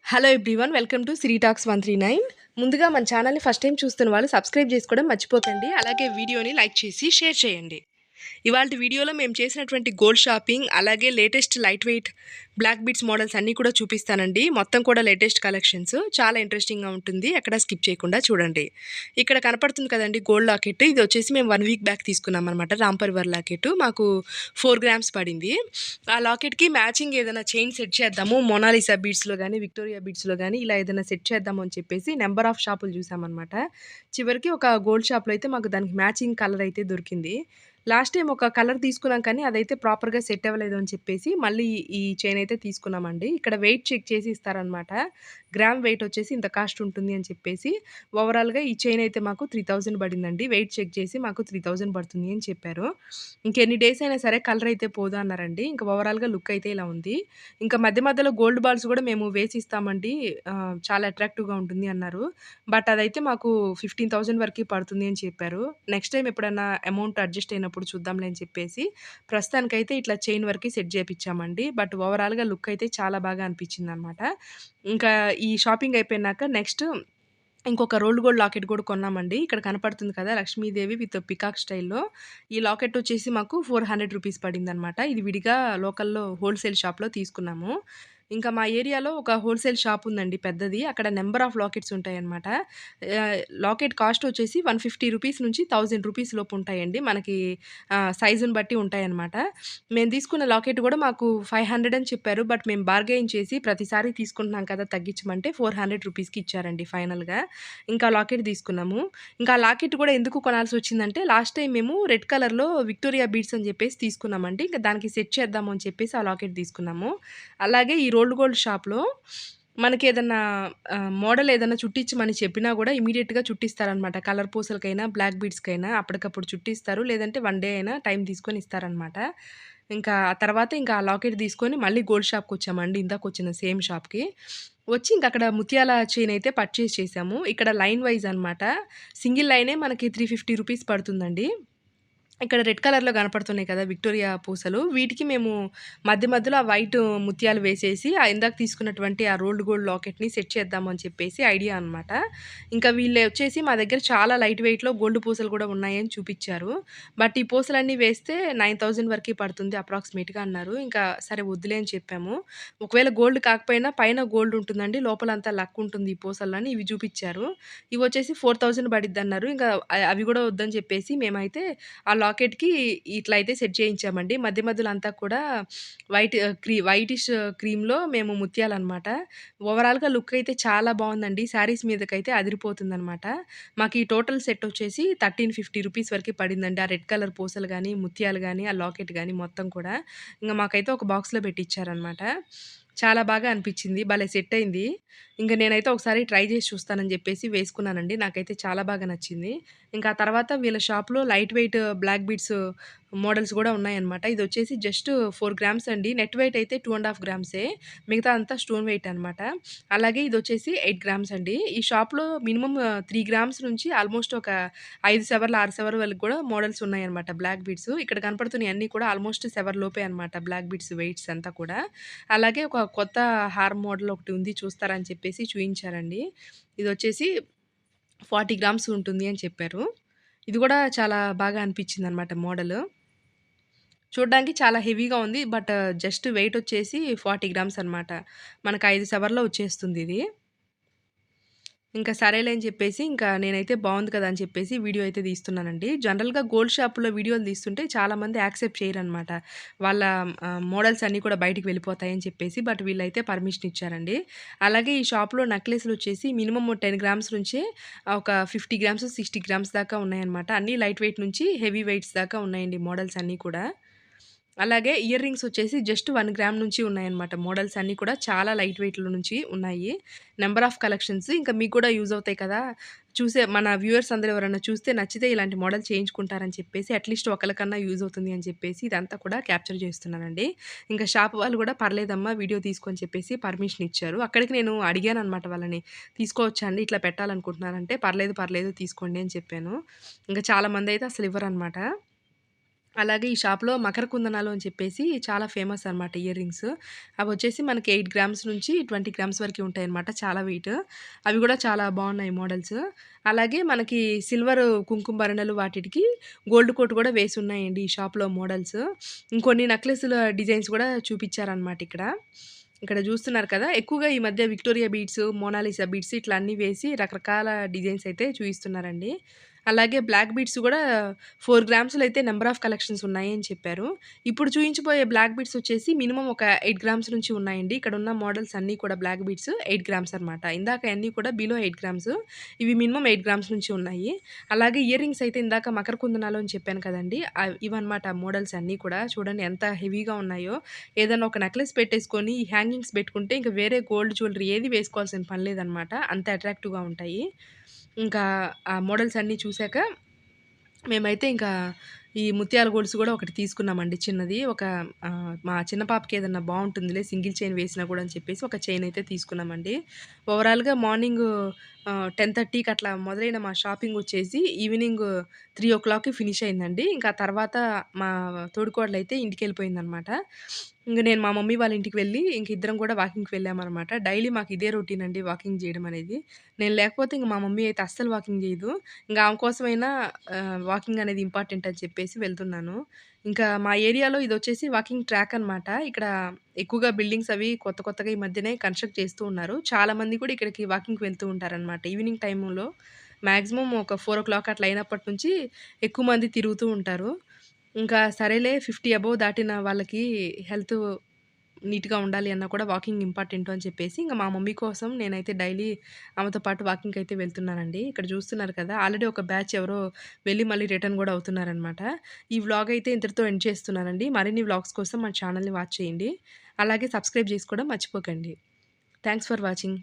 Hello everyone, welcome to Siri talks 139. ముందుగా మన ఛానల్ని ఫస్ట్ టైం చూస్తున్న వాళ్ళు సబ్స్క్రైబ్ చేసుకోవడం మర్చిపోకండి. అలాగే వీడియోని లైక్ చేసి షేర్ చేయండి. ఇవాల్టి వీడియోలో మేము చేసినటువంటి గోల్డ్ షాపింగ్, అలాగే latest light weight black beads models అన్నీ కూడా చూపిస్తానండి. మొత్తం కూడా లేటెస్ట్ కలెక్షన్స్, చాలా ఇంట్రెస్టింగ్గా ఉంటుంది. ఎక్కడ స్కిప్ చేయకుండా చూడండి. ఇక్కడ కనపడుతుంది కదండి గోల్డ్ లాకెట్. ఇది వచ్చేసి మేము 1 వీక్ బ్యాక్ తీసుకున్నాం అనమాట. రాంపర్వర్ లాకెట్ మాకు 4 గ్రామ్స్ పడింది. ఆ లాకెట్కి మ్యాచింగ్ ఏదైనా చైన్ సెట్ చేద్దాము, మొనాలిసా బీడ్స్లో కానీ విక్టోరియా బీడ్స్లో కానీ ఇలా ఏదైనా సెట్ చేద్దాము అని చెప్పేసి నెంబర్ ఆఫ్ షాపులు చూసామన్నమాట. చివరికి ఒక గోల్డ్ షాప్లో అయితే మాకు దానికి మ్యాచింగ్ కలర్ అయితే దొరికింది. లాస్ట్ టైం ఒక కలర్ తీసుకున్నాం కానీ అదైతే ప్రాపర్‌గా సెట్ అవ్వలేదు అని చెప్పేసి మళ్ళీ ఈ చైన్ అయితే తీసుకున్నామండి. ఇక్కడ వెయిట్ చెక్ చేసి ఇస్తారనమాట. గ్రామ్ వెయిట్ వచ్చేసి ఇంత కాస్ట్ ఉంటుంది అని చెప్పేసి ఓవరాల్‌గా ఈ చైన్ అయితే మాకు 3000 పడిందండి. వెయిట్ చెక్ చేసి మాకు 3000 పడుతుంది అని చెప్పారు. ఇంకెన్ని డేస్ అయినా సరే కలర్ అయితే పోదు అన్నారండి. ఇంకా ఓవరాల్‌గా లుక్ అయితే ఇలా ఉంది. ఇంకా మధ్య మధ్యలో గోల్డ్ బాల్స్ కూడా మేము వేసి ఇస్తామండి. చాలా అట్రాక్టివ్‌గా ఉంటుంది అన్నారు. బట్ అదైతే మాకు 15,000 వరకి పడుతుంది అని చెప్పారు. నెక్స్ట్ టైమ్ ఎప్పుడన్నా అమౌంట్ అడ్జస్ట్ అయినప్పుడు చూద్దాంలే అని చెప్పేసి ప్రస్తుతానికైతే ఇట్లా చైన్ వరకి సెట్ చేపిచ్చామండి. బట్ ఓవరాల్‌గా లుక్ అయితే చాలా బాగా అనిపించిందనమాట. ఇంకా ఈ షాపింగ్ అయిపోయినాక నెక్స్ట్ ఇంకొక రోల్డ్ గోల్డ్ లాకెట్ కూడా కొన్నామండి. ఇక్కడ కనపడుతుంది కదా, లక్ష్మీదేవి విత్ పికాక్ స్టైల్‌లో. ఈ లాకెట్ వచ్చేసి మాకు 400 రూపీస్ పడిందనమాట. ఇది విడిగా లోకల్‌లో హోల్‌సేల్ షాప్‌లో తీసుకున్నాము. ఇంకా మా ఏరియాలో ఒక హోల్‌సేల్ షాప్ ఉందండి పెద్దది. అక్కడ నంబర్ ఆఫ్ లాకెట్స్ ఉంటాయన్నమాట. లాకెట్ కాస్ట్ వచ్చేసి 150 రూపీస్ నుంచి 1000 రూపీస్ లోపు ఉంటాయండి. మనకి సైజుని బట్టి ఉంటాయన్నమాట. మేము తీసుకున్న లాకెట్ కూడా మాకు 500 అని చెప్పారు. బట్ మేము బార్గెయిన్ చేసి ప్రతిసారి తీసుకుంటున్నాం కదా తగ్గించమంటే 400 రూపీస్‌కి ఇచ్చారండి ఫైనల్‌గా. ఇంకా లాకెట్ తీసుకున్నాము. ఇంకా ఆ లాకెట్ కూడా ఎందుకు కొనాల్సొచ్చిందంటే లాస్ట్ టైం మేము రెడ్ కలర్‌లో విక్టోరియా బీడ్స్ అని చెప్పేసి తీసుకున్నామండి. ఇంకా దానికి సెట్ చేద్దాము అని చెప్పేసి ఆ లాకెట్ తీసుకున్నాము. అలాగే ఈ రోల్డ్ గోల్డ్ షాప్‌లో మనకేదన్నా మోడల్ ఏదన్నా చుట్టిచ్చమని చెప్పినా గూడా ఇమ్మీడియేట్‌గా చుట్టిస్తారనమాట. కలర్ పూసలకైనా, బ్లాక్ బీడ్స్‌కైనా అప్పటికప్పుడు చుట్టిస్తారు. లేదంటే 1 డే అయినా టైం తీసుకొని ఇస్తారనమాట. ఇంకా ఆ తర్వాత ఇంకా ఆ లాకెట్ తీసుకొని మళ్ళీ గోల్డ్ షాప్‌కొచ్చామండి. ఇందాకొచ్చిన సేమ్ షాప్‌కి. వచ్చి ఇంకక్కడ ముత్యాల చైన్ అయితే పర్చేజ్ చేశాము. ఇక్కడ లైన్ వైస్ అనమాట. సింగిల్ లైనే మనకి 350 రూపీస్ పడుతుందండి. ఇక్కడ రెడ్ కలర్‌లో కనపడుతున్నాయి కదా విక్టోరియా పూసలు. వీటికి మేము మధ్య మధ్యలో ఆ వైట్ ముత్యాలు వేసేసి ఇందాక తీసుకున్నటువంటి ఆ రోల్డ్ గోల్డ్ లాకెట్‌ని సెట్ చేద్దాము అని చెప్పేసి ఐడియా అనమాట. ఇంకా వీళ్ళొచ్చేసి మా దగ్గర చాలా లైట్ వెయిట్‌లో గోల్డ్ పూసలు కూడా ఉన్నాయని చూపిచ్చారు. బట్ ఈ పూసలన్నీ వేస్తే 9000 వరకి పడుతుంది అప్రాక్సిమేట్‌గా అన్నారు. ఇంకా సరే వద్దులే అని చెప్పాము. ఒకవేళ గోల్డ్ కాకపోయినా పైన గోల్డ్ ఉంటుందండి. లోపలంతా లక్ ఉంటుంది ఈ పూసలని ఇవి చూపిచ్చారు. ఇవొచ్చేసి 4000 పడిద్దన్నారు. ఇంకా అవి కూడా వద్దని చెప్పేసి మేమైతే ఆ లాకెట్‌కి ఇట్లా అయితే సెట్ చేయించామండి. మధ్య మధ్యలో అంతా కూడా వైటిష్ క్రీమ్‌లో మేము ముత్యాలనమాట. ఓవరాల్‌గా లుక్ అయితే చాలా బావుందండి. శారీస్ మీదకైతే అదిరిపోతుందనమాట. మాకు ఈ టోటల్ సెట్ వచ్చేసి 1350 రూపీస్ వరకి పడిందండి. ఆ రెడ్ కలర్ పూసలు గాని, ముత్యాలు గాని, ఆ లాకెట్ గాని మొత్తం కూడా. ఇంగ మాకైతే ఒక బాక్స్‌లో పెట్టిచ్చారనమాట. చాలా బాగా అనిపిచ్చింది. భలే సెట్ అయింది. ఇంక నేనైతే ఒకసారి ట్రై చేసి చూస్తానని జెప్పేసి వేసుకున్నానండి. నాకైతే చాలా బాగా నచ్చింది. ఇంకా ఆ తర్వాత వీళ్ళ షాప్‌లో light weight black beads models గూడా ఉన్నాయన్నమాట. ఇదొచ్చేసి జస్ట్ 4 గ్రామ్స్ అండి. నెట్ వెయిట్ అయితే 2½ గ్రామ్సే. మిగతా అంతా స్టోన్ వెయిట్ అనమాట. అలాగే ఇదొచ్చేసి 8 గ్రామ్స్ అండి. ఈ షాప్‌లో మినిమమ్ 3 గ్రామ్స్ నుంచి ఆల్మోస్ట్ ఒక 5 సవర్లు, 6 సవర్ వరకు కూడా మోడల్స్ ఉన్నాయన్నమాట బ్లాక్ బీడ్స్. ఇక్కడ కనపడుతున్నయన్నీ కూడా ఆల్మోస్ట్ సవర్ లోపే అనమాట బ్లాక్ బీడ్స్ వెయిట్స్ అంతా కూడా. అలాగే ఒక కొత్త హారం మోడల్ ఒకటి ఉంది చూస్తారా అని చెప్పేసి చూయించారండి. ఇదొచ్చేసి 40 గ్రామ్స్ ఉంటుంది అని చెప్పారు. ఇది గూడా చాలా బాగా అనిపిచ్చిందనమాట మోడలు. చూడ్డానికి చాలా హెవీగా ఉంది. బట్ జస్ట్ వెయిట్ వచ్చేసి 40 గ్రామ్స్ అనమాట. మనకు 5 సవర్‌లో వచ్చేస్తుందిది. ఇంకా సరేలే అని చెప్పేసి ఇంకా నేనైతే బావుంది కదా అని చెప్పేసి వీడియో అయితే తీస్తున్నానండి. జనరల్‌గా గోల్డ్ షాప్‌లో వీడియోలు తీస్తుంటే చాలామంది యాక్సెప్ట్ చేయరనమాట. వాళ్ళ మోడల్స్ అన్నీ కూడా బయటికి వెళ్ళిపోతాయని చెప్పేసి. బట్ వీళ్ళైతే పర్మిషన్ ఇచ్చారండి. అలాగే ఈ షాప్‌లో నెక్లెస్‌లొచ్చేసి మినిమమ్ 10 గ్రామ్స్ నుంచే ఒక 50 గ్రామ్స్, 60 గ్రామ్స్ దాకా ఉన్నాయన్నమాట. అన్నీ లైట్ వెయిట్ నుంచి హెవీ వెయిట్స్ దాకా ఉన్నాయండి మోడల్స్ అన్నీ కూడా. అలాగే ఇయర్ రింగ్స్ వచ్చేసి జస్ట్ 1 గ్రామ్ నుంచి ఉన్నాయన్నమాట. మోడల్స్ అన్నీ కూడా చాలా లైట్ వెయిట్‌లో నుంచి ఉన్నాయి. నంబర్ ఆఫ్ కలెక్షన్స్ ఇంకా మీకు కూడా యూజ్ అవుతాయి కదా! మన వ్యూవర్స్ అందరూ ఎవరైనా చూస్తే నచ్చితే ఇలాంటి మోడల్ చేయించుకుంటారని చెప్పేసి అట్‌లీస్ట్ ఒకళ్ళకన్నా యూజ్ అవుతుంది అని చెప్పేసి ఇదంతా కూడా క్యాప్చర్ చేస్తున్నానండి. ఇంకా షాప్ వాళ్ళు కూడా పర్లేదమ్మా వీడియో తీసుకో అని చెప్పేసి పర్మిషన్ ఇచ్చారు. అక్కడికి నేను అడిగాననమాట వాళ్ళని. తీసుకోవచ్చా అండి? ఇట్లా పెట్టాలనుకుంటున్నానంటే, పర్లేదు తీసుకోండి అని చెప్పాను. ఇంకా చాలామందయితే అసలు ఇవ్వరనమాట. అలాగే ఈ షాప్‌లో మకర కుందనాలు అని చెప్పేసి చాలా ఫేమస్ అనమాట ఇయర్ రింగ్స్. అవొచ్చేసి మనకి 8 గ్రామ్స్ నుంచి 20 గ్రామ్స్ వరకి ఉంటాయన్నమాట. చాలా వెయిట్. అవి గూడా చాలా బావున్నాయి మోడల్స్. అలాగే మనకి సిల్వర్ కుంకుమ భరణాలు వాటిటికి గోల్డ్ కోట్ గూడా వేసున్నాయండి ఈ షాప్‌లో మోడల్స్. ఇంకొన్ని నెక్లెస్‌ల డిజైన్స్ గూడా చూపిచ్చారనమాట ఇక్కడ. ఇక్కడ జూస్తున్నారు కదా! ఎక్కువగా ఈ మధ్య విక్టోరియా బీడ్స్, మోనాలిసా బీడ్స్ ఇట్లా అన్నీ వేసి రకరకాల డిజైన్స్ అయితే చూయిస్తున్నారండి. అలాగే బ్లాక్ బీడ్స్ గూడా 4 గ్రామ్స్‌లో అయితే నంబర్ ఆఫ్ కలెక్షన్స్ ఉన్నాయి అని చెప్పారు. ఇప్పుడు చూయించబోయే బ్లాక్ బీడ్స్ వచ్చేసి మినిమమ్ ఒక 8 గ్రామ్స్ నుంచి ఉన్నాయండి. ఇక్కడున్న మోడల్స్ అన్నీ కూడా బ్లాక్ బీడ్స్ 8 గ్రామ్స్ అనమాట. ఇందాకయన్నీ కూడా బిలో 8 గ్రామ్స్. ఇవి మినిమమ్ 8 గ్రామ్స్ నుంచి ఉన్నాయి. అలాగే ఇయర్ రింగ్స్ అయితే ఇందాక మకర కుందనాలు అని చెప్పాను కదండీ! ఇవన్నమాట మోడల్స్ అన్నీ కూడా. చూడండి ఎంత హెవీగా ఉన్నాయో. ఏదన్నా ఒక నెక్లెస్ పెట్టేసుకొని ఈ హ్యాంగింగ్స్ పెట్టుకుంటే ఇంక వేరే గోల్డ్ జ్యువెలరీ ఏది వేసుకోవాల్సిన పని లేదనమాట. అంత అట్రాక్టివ్‌గా ఉంటాయి. ఇంకా ఆ మోడల్స్ అన్నీ చూసాక మేమైతే ఇంకా ఈ ముత్యాల గొలుసు గూడా ఒకటి తీసుకున్నామండి చిన్నది. మా చిన్న పాపకి ఏదన్నా బావుంటుందిలే సింగిల్ చైన్ వేసినా గూడా అని చెప్పేసి ఒక చైన్ అయితే తీసుకున్నామండి. ఓవరాల్‌గా మార్నింగు 10:30కి అట్లా మొదలైన మా షాపింగొచ్చేసి ఈవినింగ్ 3:00కి ఫినిష్ అయిందండి. ఇంకా తర్వాత మా తోడికోడలైతే ఇంటికెళ్ళిపోయిందనమాట. ఇంక నేను మా మమ్మీ వాళ్ళ ఇంటికి వెళ్ళి ఇంక ఇద్దరం గూడా వాకింగ్‌కి వెళ్ళామనమాట. డైలీ మాకు ఇదే రొటీన్ అండి వాకింగ్ జేయడం అనేది. నేను లేకపోతే ఇంక మా మమ్మీ అయితే అస్సలు వాకింగ్ జేయదు. ఇంక ఆమె కోసమైనా వాకింగ్ అనేది ఇంపార్టెంట్ అని చెప్పేసి వెళ్తున్నాను. ఇంకా మా ఏరియాలో ఇదొచ్చేసి వాకింగ్ ట్రాక్ అనమాట. ఇక్కడ ఎక్కువగా బిల్డింగ్స్ అవి కొత్త కొత్తగా ఈ మధ్యనే కన్‌స్ట్రక్ట్ చేస్తూ ఉన్నారు. చాలామంది కూడా ఇక్కడికి వాకింగ్‌కి వెళ్తూ ఉంటారనమాట. ఈవినింగ్ టైములో మాక్సిమం ఒక 4:00 అట్లా అయినప్పటి నుంచి ఎక్కువ మంది తిరుగుతూ ఉంటారు. ఇంకా సరేలే 50 అబోవ్ దాటిన వాళ్ళకి హెల్త్ నీట్‌గా ఉండాలి అన్నా కూడా వాకింగ్ ఇంపార్టెంటు అని చెప్పేసి, ఇంక మా మమ్మీ కోసం నేనైతే డైలీ ఆమెతో పాటు వాకింగ్‌కయితే వెళ్తున్నానండి. ఇక్కడ చూస్తున్నారు కదా! ఆల్రెడీ ఒక బ్యాచ్ ఎవరో వెళ్ళి మళ్ళీ రిటర్న్ గూడా అవుతున్నారనమాట. ఈ వ్లాగ్ అయితే ఇంతటితో ఎండ్ చేస్తున్నానండి. మరిన్ని వ్లాగ్స్ కోసం మన ఛానెల్‌ని వాచ్ చేయండి. అలాగే సబ్స్క్రైబ్ జేసుకోవడం మర్చిపోకండి. Thanks for watching.